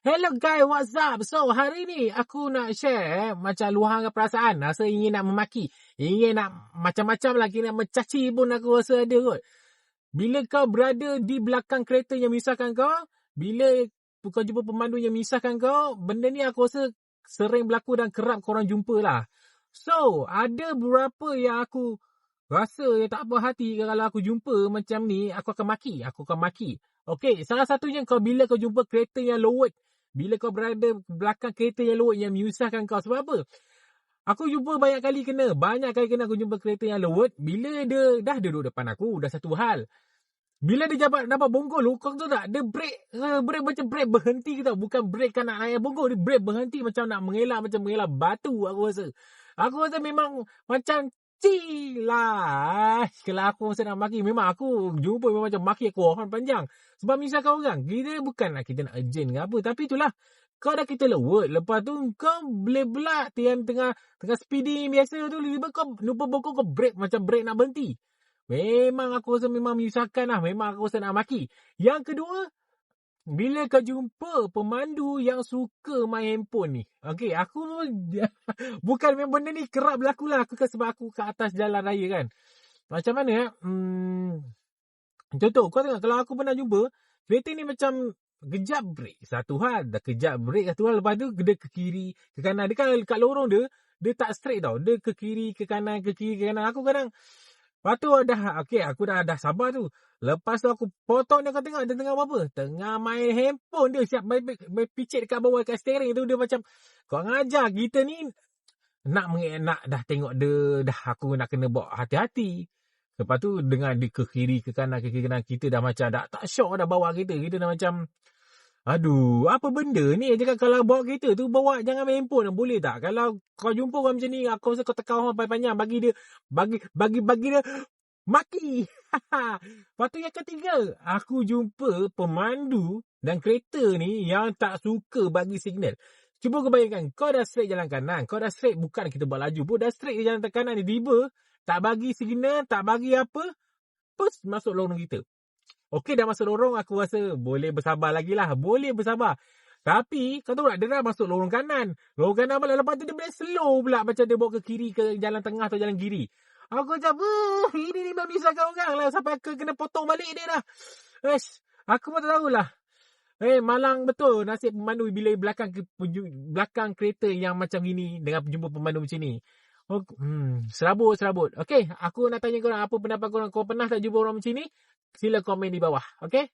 Hello guys, what's up? So, hari ni aku nak share macam luahan perasaan. Rasa ingin nak memaki. Ingin nak macam-macam lagi nak mencaci pun aku rasa ada kot. Bila kau berada di belakang kereta yang menyusahkan kau, bila kau jumpa pemandu yang menyusahkan kau, benda ni aku rasa sering berlaku dan kerap korang jumpa lah. So, ada beberapa yang aku rasa yang tak puas hati kalau aku jumpa macam ni, aku akan maki. Okay, salah satunya bila kau jumpa kereta yang lowet. Bila kau berada belakang kereta yang lowet yang menyusahkan kau. Sebab apa? Aku jumpa banyak kali kena aku jumpa kereta yang lowet. Bila dia dah duduk depan aku, dah satu hal. Bila dia dapat bonggol lu, kau tahu tak? Dia break macam break berhenti ke tau. Bukan break kan nak naik bonggol. Dia break berhenti macam nak mengelak batu aku rasa. Aku rasa memang macam cilah. Kalau aku rasa nak maki, memang aku jumpa memang macam maki aku horn panjang. Sebab misalkan orang, kita bukan nak kita nak urgent ke apa. Tapi itulah, kau dah kita lewat. Lepas tu kau boleh belak yang tengah speeding biasa tu. Tiba-tiba kau lupa bongkol, kau break macam break nak berhenti. Memang aku rasa memang menyusahkan lah. Memang aku rasa nak maki. Yang kedua, bila kau jumpa pemandu yang suka main handphone ni. Okay, aku bukan memang benda ni kerap berlaku lah. Sebab aku ke atas jalan raya kan. Macam mana contoh, kau tengok kalau aku pernah jumpa, kereta ni macam kejap break satu hal. Dah kejap break satu hal. Lepas tu dia ke kiri, ke kanan. Dia kan kat lorong dia tak straight tau. Dia ke kiri, ke kanan, ke kiri, ke kanan. Aku kadang, lepas tu aku dah sabar tu. Lepas tu aku potong dia, kau tengok dia tengah apa? Tengah main handphone dia. Siap picit dekat bawah, dekat steering tu. Dia macam, kau ngajar kita ni. Nak dah tengok dia. Dah aku nak kena bawa hati-hati. Lepas tu dengan dia ke kiri, ke kanan, kita dah macam tak syok dah bawa kereta. Kita dah macam, aduh, apa benda ni? Cakap kalau bawa kereta tu, jangan main handphone. Boleh tak? Kalau kau jumpa orang macam ni, aku rasa kau tekan orang panjang. Bagi dia maki. Lepas tu yang ketiga, aku jumpa pemandu dan kereta ni yang tak suka bagi signal. Cuba kau bayangkan, kau dah straight jalan kanan. Kau dah straight, bukan kita buat laju pun. Dah straight jalan kanan ni. Tiba, tak bagi signal, tak bagi apa. Terus masuk lorong kita. Okey, dah masuk lorong, aku rasa boleh bersabar lagi lah. Boleh bersabar. Tapi, kau tahu tak, dia dah masuk lorong kanan. Lorong kanan pula, lepas tu dia boleh slow pula. Macam dia bawa ke kiri, ke jalan tengah atau jalan kiri. Aku macam, ini ni memang menyusahkan orang lah. Sampai aku kena potong balik dia dah. Aku pun tak tahulah. Malang betul nasib pemandu bila belakang kereta yang macam ini dengan jumpa pemandu macam ni. Serabut. Okey, aku nak tanya korang apa pendapat korang. Kau pernah tak jumpa orang macam ni? Sila komen di bawah. Okey?